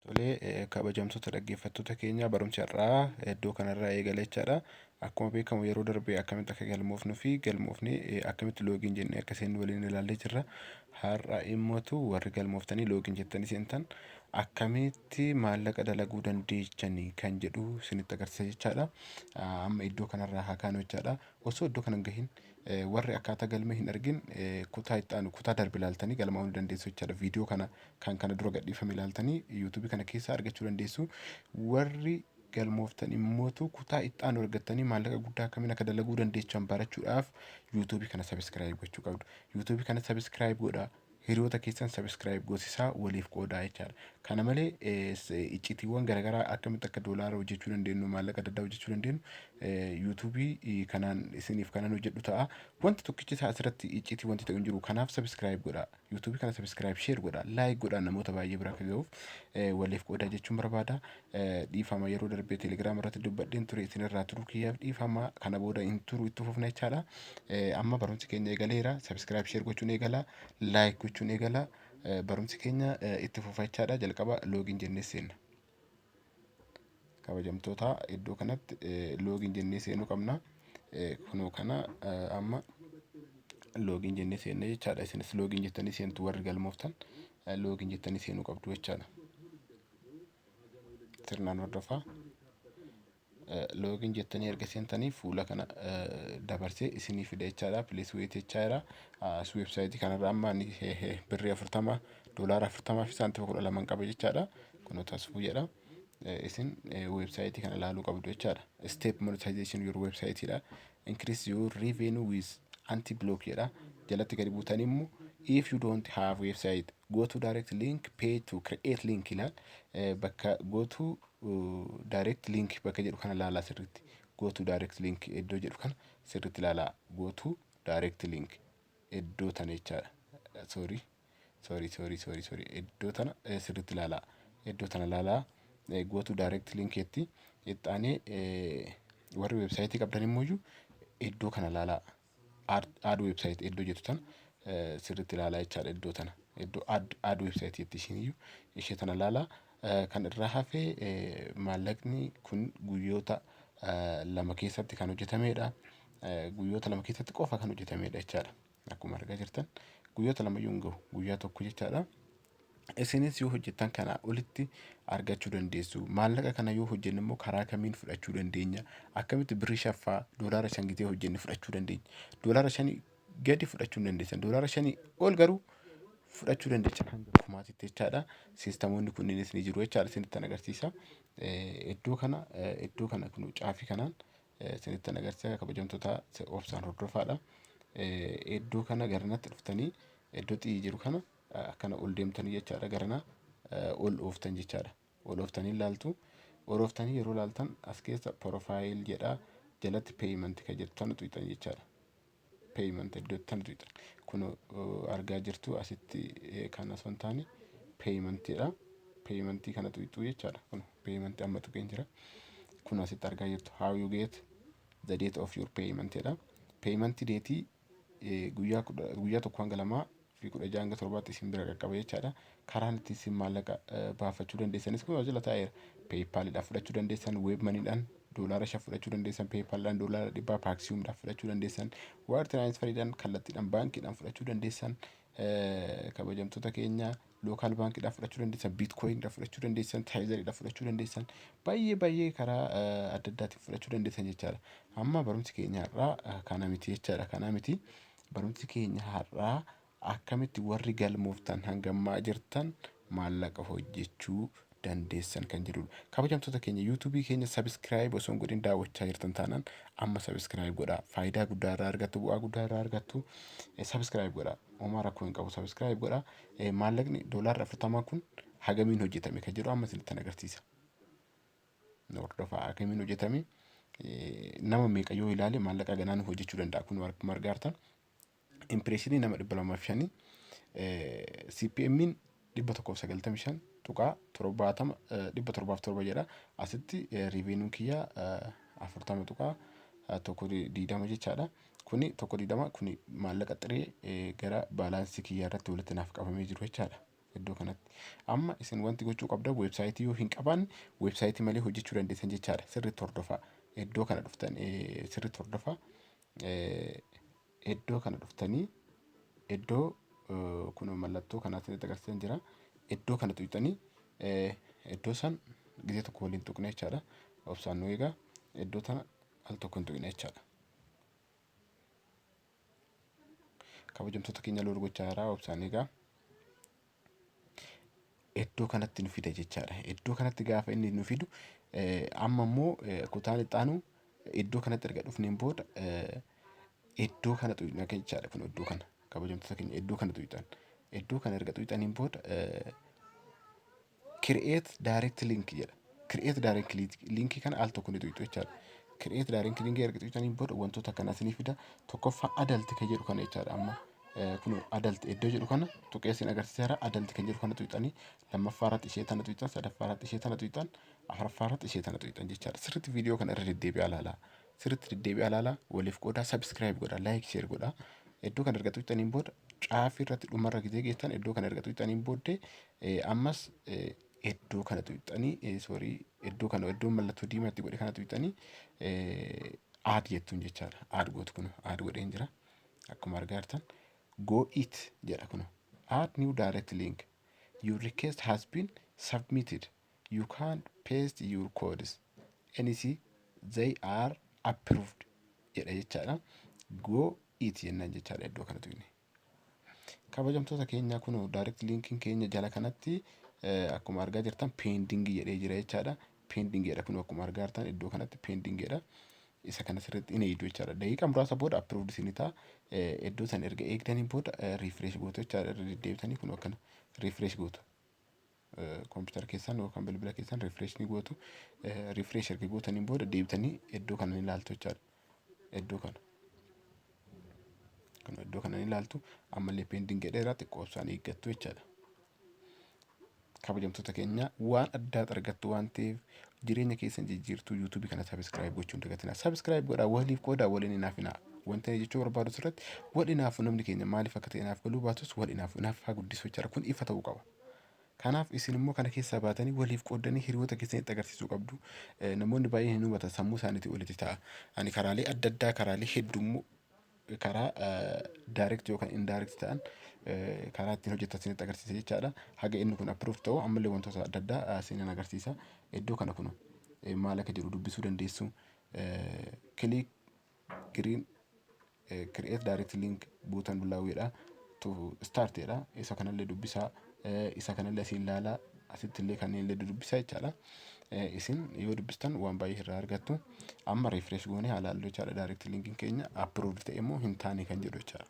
Kabajamtoota dhaggeeffattoota keenya barumsi har'aa iddoo kanarraa eegala jechaadha. Akkuma beekamu yeroo darbee akkamitti akka galmoofnuu fi galmoofnee akkamitti loogiin jennee akka seennu waliin ilaallee jirra. Har'a immootu warri galmooftanii loogiin jettanii seentan akkamitti maallaqa dalaguu dandeechanii kan jedhu isinitti agarsiisa jechaadha. Amma iddoo kanarraa haa kaanu jechaadha. Osoo iddoo kana hin gahin warri akkaataa galmee hin argin kutaa itti aanu kutaa darbe ilaaltanii galmaa'uu dandeessu jechaadha. Viidiyoo kana kan kana dura gadhiifame ilaaltanii yuutuubii kana keessaa argachuu dandeessu. Warri galmooftan immootu kutaa itti aanu argattanii maallaqa guddaa akkamiin akka dalaguu dandeechan barachuudhaaf yuutuubii kana sabiskiraayib gochuu qabdu. Yuutuubii kana sabiskiraayib godhaa. Hiriyoota keessan sabiskiraayib goosisaa waliif qoodaa jechaadha. Kana malee iccitiiwwan garaagaraa akkamitti akka doolaara hojjechuu dandeenyu maallaqa adda addaa hojjechuu dandeenyu yuutuubii kanaan isiniif kanan hojjedhu ta'a. Wanti tokkichi isaa asirratti iccitii wanti ta'u hin jiru. Kanaaf sabiskiraayib godhaa. Yuutuubii kana sabiskiraayib sheer godhaa. Laayik godhaa namoota baay'ee bira akka ga'uuf waliif qoodaa jechuun barbaada. Dhiifama yeroo darbee teelegiraama irratti dubbadheen ture isinirraa turuu kiyyaaf dhiifama kana booda hin turu itti fufna jechaadha. Amma barumsi keenya eegaleera. Sabiskiraayib sheer gochuun eegala. Laayik gochuun eegala. Barumsi keenya itti fufa jechaadha. Jalqaba loogiin jennee seenna. Kabajamtoota iddoo kanatti loogiin jennee seenuu qabna. Kunoo kana amma loogiin jennee seenne jechaadha. Isinis loogiin jettanii seentu warri galmooftan loogiin jettanii seenuu qabdu jechaadha. Sirnaan hordofaa. Loogiin jettanii erga seentanii fuula kana dabarsee isinii fida jechaadha. Pilees weet jechaadha. As weebsaayitii kanarraa amma birrii 40 doolaara 40 fi saantima 12 qaba jechaadha. Kunoo tasfuu jedha. Isin weebsaayitii kana ilaaluu qabdu jechaadha. Step monetization your websiteidha. Increase your revenue with anti-block jedha. Jalatti gadi buutanii immoo if you don't have website go to direct link pay to create link ilaal. Bakka go to direct link bakka jedhu kana ilaalaa sirriitti. Go to direct link iddoo jedhu kana sirriitti ilaalaa. Go to direct link iddoo tana jechaadha. Sorry. Iddoo tana sirriitti ilaalaa. Iddoo tana ilaalaa. Go to direct link jetti. Itti aanee warri weebsaayitii qabdan immoo iddoo kana ilaalaa. Add website iddoo jettu tana sirriitti ilaalaa jechaadha. Iddoo tana iddoo add website jetti ishiin iyyuu ishee tana ilaalaa. Kan irraa hafee maallaqni kun guyyoota 2 keessatti kan hojjetamedha. Guyyoota 2 keessatti qofa kan hojjetamedha jechaadha. Akkuma argaa jirtan guyyoota 2 iyyuu hin gahu guyyaa tokko jechaadha. Isinis yoo hojjettan kana olitti argachuu dandeessu. Maallaqa kana yoo hojjenne immoo karaa kamiin fudhachuu dandeenya? Akkamitti birrii shaffaa doolaara 5 gitee hojjenne fudhachuu dandeenya? Doolaara 5 gadi fudhachuu hin dandeessan. Doolaara 5 ol garuu fudhachuu dandeessan hanga kumaatitti jechaadha. Siistamoonni kunniinis ni jiru jechaadha. Isinitti agarsiisa. Iddoo kana kun caafii kanaan isinitti agarsiisa. Kabajamtoota obsaan hordofaadha. Iddoo kana garanatti dhuftanii iddoo xiyyi jiru kana akkana ol deemtanii jechaadha. Garanaa ol ooftan jechaadha. Ol ooftanii ilaaltu. Ol ooftanii yeroo ilaaltan as keessa profaayil jedha. Jalatti peeyimenti kan jedhu tana tuqxan jechaadha. Peeyimenti iddoo tana tuqxan. Kun argaa jirtu asitti kan osoo hin taane peeyimentiidha. Peeyimentii kana tuqxu jechaadha. Kun peeyimentii amma tuqeen jira. Kun asitti argaa jirtu how you get the date of your payment jedha. Peeyimentii deetii guyyaa tokko hanga 2 fi 16 hanga 7 isin bira qaqqaba jechaadha. Karaan itti isin maallaqa baafachuu dandeessanis kun jala taa'eera. Peeyipaalidhaan fudhachuu dandeessan, weebmaniidhaan doolaara 5 fudhachuu dandeessan, peeyipaalidhaan doolaara 100 paaksiyuumidhaan fudhachuu dandeessan, waayir tiraansfariidhaan kallattiidhaan baankiidhaan fudhachuu dandeessan. Kabajamtoota keenya lookaal baankiidhaan fudhachuu dandeessan, biitkooyiniidhaan fudhachuu dandeessan, taayizariidhaan fudhachuu dandeessan, baay'ee karaa adda addaatiin fudhachuu dandeessan jechaadha. Amma barumsi keenya har'aa kana miti jechaadha. Kana miti barumsi keenya har'aa akkamitti warri galmooftan hangammaa jirtan maallaqa hojjechuu dandeessan kan jedhudha. Kabajamtoota keenya yuutuubii keenya sabiskiraayib osoo hin godhin daawwachaa jirtan taanaan amma sabiskiraayib godhaa. Faayidaa guddaa irraa argattu, bu'aa guddaa irraa argattu. Sabiskiraayib godhaa. Homaa rakkoo hin qabu sabiskiraayib godhaa. Maallaqni doolaara 40 kun hagamiin hojjetame kan jedhu amma isinitti agarsiisa. Hordofaa hagamiin hojjetame nama meeqa yoo ilaale maallaqa ganaan hojjechuu danda'a. Kun margaa artan. Impireeshinii nama 205 CPM'n 195 tuqaa 70 707 jedha. Asitti riiveenuun kiyya 40 tuqaa 120 jechaadha. Kuni 120 kuni maallaqa xiree gara baalaansii kiyyaa irratti walitti naaf qabamee jiru jechaadha. iddoo kanatti. Amma isin wanti gochuu qabda weebsaayitii yoo hin qabaanne weebsaayitii malee hojjechuu dandeessan jechaadha. Sirriitti hordofaa. Iddoo kana dhuftan sirriitti hordofaa. Iddoo kana dhuftanii iddoo kun mallattoo kanaatti agarsiisan jira. Iddoo kana tuqxanii iddoo san gisee tokko waliin tuqna jechaadha. Obsaan nu eegaa iddoo tana al tokko hin tuqna jechaadha. Kabajamtoota keenya lola gochaa jira. Obsaan eegaa iddoo kanatti nu fida jechaadha. Iddoo kanatti gaafa inni nu fidu amma immoo kutaan ixaanu iddoo kanatti erga dhufneen booda iddoo kana tuqna jechaadha. Kun iddoo kana kabajamtoota keenya iddoo kana tuqxan. Iddoo kana erga tuqxaniin booda create direct link jedha. Create direct link kana al tokko ni tuqxu jechaadha. Create direct link erga tuqxaniin booda wantoota akkana isinii fida. Tokkoffaa adult kan jedhu kana jechaadha. Amma kun adult iddoo jedhu kana tuqee isin agarsiiseera. Adult kan jedhu kana tuqxanii lammaffaa irratti ishee tana tuqxan, sadaffaa irratti ishee tana tuqxan, afuraffaa irratti ishee tana tuqxan jechaadha. Sirriitti viidiyoo kana irra deddeebi'aa ilaalaa. Sirriitti deddeebi'aa ilaalaa. Waliif qoodaa, subscribe godhaa, like, share godhaa. Iddoo kana erga tuqxaniin booda caafii irratti dhumarra gisee geessan iddoo kana erga tuqxaniin booddee ammas iddoo kana tuqxanii iddoo kana iddoo mallattoo diimaa itti godhe kana tuqxanii aad jettuun jechaadha. Aad gootu kun aad godheen jira. Akkuma argaa jirtan go it jedha kun add new direct link. Your request has been submitted. You can paste your codes. NC they are approved jedha jechaadha. Go it jennaan jechaadha iddoo kana tuqne. Kabajamtoota keenya kun direct linkiin keenya jala kanatti akkuma argaa jirtan pending jedhee jira jechaadha. Pending jedha kun akkuma argaa jirtan iddoo kanatti pending jedha. Isa kana sirriitti hin eegdu jechaadha. Daqiiqaa muraasa booda approved isinii ta'a. Iddoo san erga eegdaniin booda refresh gootu jechaadha. Deddeebitanii kun akkana refresh gootu. Kompiitara keessan yookaan bilbila keessan refresh ni gootu. Refresh erga gootaniin booda deebitanii iddoo kana ni ilaaltu jechaadha. Iddoo kana. Kun iddoo kana ni ilaaltu. Ammallee pending jedheera xiqqoo obsaan eeggattu jechaadha. Kabajamtoota keenya waan addaatti argattu waan ta'eef jireenya keessan jijjiirtuu YouTube kana subscribe gochuun dagatina. Subscribe godhaa waliif qoodaa waliin hinaaf hinaa. Wanta jechuu barbaadu irratti wal'inaaf namni keenya maaliif akka ta'e naaf galuu baatus wal'inaaf haa guddisuu jechaadha. Kun ifa ta'uu qaba. Kanaaf isin immoo kana keessaa baatanii waliif qoodanii hiriyoota keessanitti agarsiisuu qabdu. Namoonni baay'een hin hubatan sammuu isaaniitii olitti ta'a. Ani karaalee adda addaa karaalee hedduu karaa direct yookaan indirect ta'an karaa ittiin hojjetan isinitti agarsiisa jechaadha. Haga inni kun approve ta'u ammallee wantoota adda addaa isiniin agarsiisa. Iddoo kana kun maal akka jedhu dubbisuu dandeessu. Click green create direct link button below to start jedha. Isa kanallee dubbisaa. Isa kanallee asiin ilaalaa. Asitti illee kanneen illee dubbisaa jechaadha. Isin yoo dubbistan waan baay'ee irraa argattu. Amma refresh goonee haa ilaallu jechaadha. Direct linkiin keenya approved ta'e immoo hin taane kan jedhu jechaadha.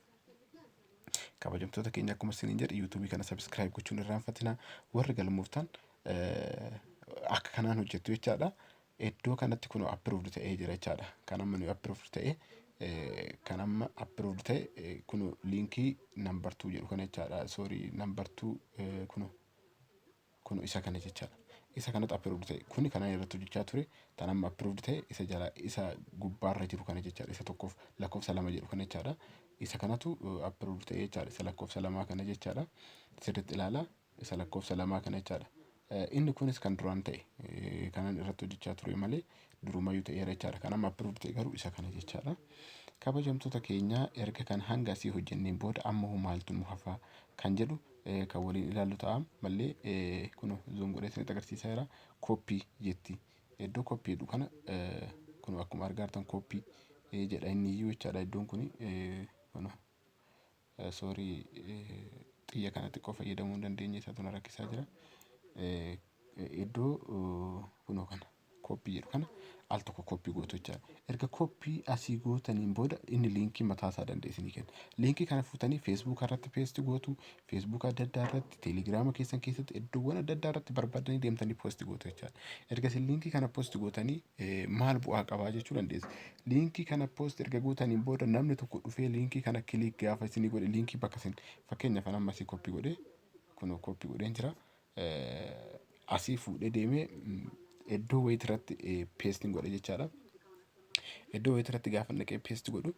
Kabajamtoota keenya akkuma isiniin jedhe YouTube kana subscribe gochuun irraanfatina. Warri galmooftan akka kanaan hojjettu jechaadha. Iddoo kanatti kun approved ta'ee jira jechaadha. Kan amma nu approved ta'e kan amma approved ta'e kun linkii number 2 jedhu kana jechaadha. Sorry number 2 kun isa kana jechaadha. Isa kanatti approved ta'e kuni kanaan irratti hojjechaa ture. Tan amma approved ta'e isa jala isa gubbaarra jiru kana jechaadha. Isa tokkoof lakkoofsa 2 jedhu kana jechaadha. Isa kanatu approved ta'e jechaadha. Isa lakkoofsa 2 kana jechaadha. Sirriitti ilaalaa. Isa lakkoofsa 2 kana jechaadha. Inni kunis kan duraan ta'e kanaan irratti hojjechaa ture malee durumayyuu ta'eera jechaadha. Kan amma approved ta'e garuu isa kana jechaadha. Kabajamtoota keenya erga kan hanga asii hojjenneen booda amma hoo maaltu nu hafa kan jedhu kan waliin ilaallu ta'a. Mallee kun zoom godhee isinitti agarsiisaa jira. Copy jetti. Iddoo copy jedhu kana kun akkuma argaa jirtan copy jedha inni iyyuu jechaadha. Iddoon kun kun sorry xiyya kanatti qofa fayyadamuu hin dandeenye isaatu na rakkisaa jira. Iddoo kunoo kana copy jedhu kana al tokko copy gootu jechaadha. Erga copy asii gootaniin booda inni linkii mataa isaa danda'e isinii kenna. Linkii kana fuutanii Facebook irratti paste gootu, Facebook adda addaa irratti, Telegram keessan keessatti iddoowwan adda addaa irratti barbaadanii deemtanii post gootu jechaadha. Erga isin linkii kana post gootanii maal bu'aa qabaa jechuu dandeessu. Linkii kana post erga gootaniin booda namni tokko dhufee linkii kana click gaafa isinii godhe linkii bakka isin fakkeenyaaf amma asii copy godhee kunoo copy godheen jira. Asii fuudhee deemee iddoo wayitirratti paste godhe jechaadha. Iddoo wayitirratti gaafa naqee paste godhu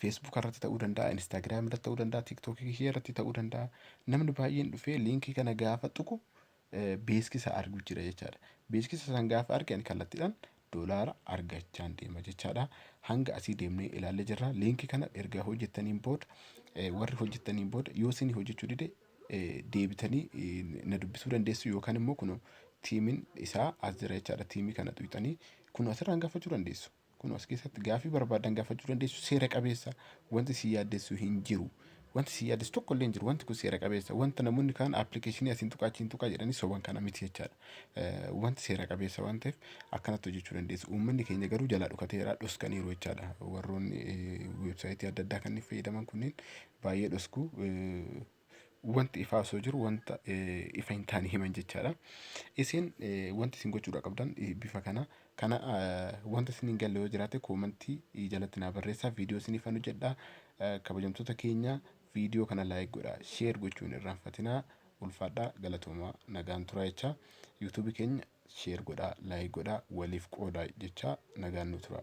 Facebook irratti ta'uu danda'a, Instagram irratti ta'uu danda'a, TikTok irratti ta'uu danda'a. Namni baay'een dhufee liinkii kana gaafa tuqu beeksisa arguu jira jechaadha. Beeksisa san gaafa argan kallattiidhaan doolaara argachaa deema jechaadha. Hanga asii deemnee ilaallee jirra. Liinkii kana erga hojjettaniin booda warri hojjettaniin booda yoo isin hojjechuu dide deebitanii na dubbisuu dandeessu yookaan immoo kun tiimiin isaa as jira jechaadha. Tiimii kana xuyxanii kun asirraan gaafachuu dandeessu. Kun as keessatti gaafii barbaadan gaafachuu dandeessu. Seera qabeessa wanti si yaaddessu hin jiru. Wanti si yaaddessu tokko illee hin jiru. Wanti kun seera qabeessa. Wanta namoonni kaan appilikeeshinii asiin tuqaa achiin tuqaa jedhanii soban kana miti jechaadha. Wanti seera qabeessa waan ta'eef akkanatti hojjechuu dandeessu. Uummanni keenya garuu jalaa dhukateera dhoskaniiru jechaadha. Warroonni weebsaayitii adda addaa kan fayyadaman kunneen baay'ee dhosku. Wanti ifaa osoo jiru wanta ifa hin taane himan jechaadha. Isin wanti isin gochuudha qabdan bifa kana wanta isin hin galle yoo jiraate koomentii jalatti naa barreessaa. Viidiyoo isin ifan hojjedhaa. Kabajamtoota keenya viidiyoo kana laayik godhaa, sheer gochuun irraanfatinaa. Ulfaadhaa galatoomaa nagaan turaa jecha. Yuutuubii keenya sheer godhaa, laayik godhaa, waliif qoodaa jecha nagaan nu tura.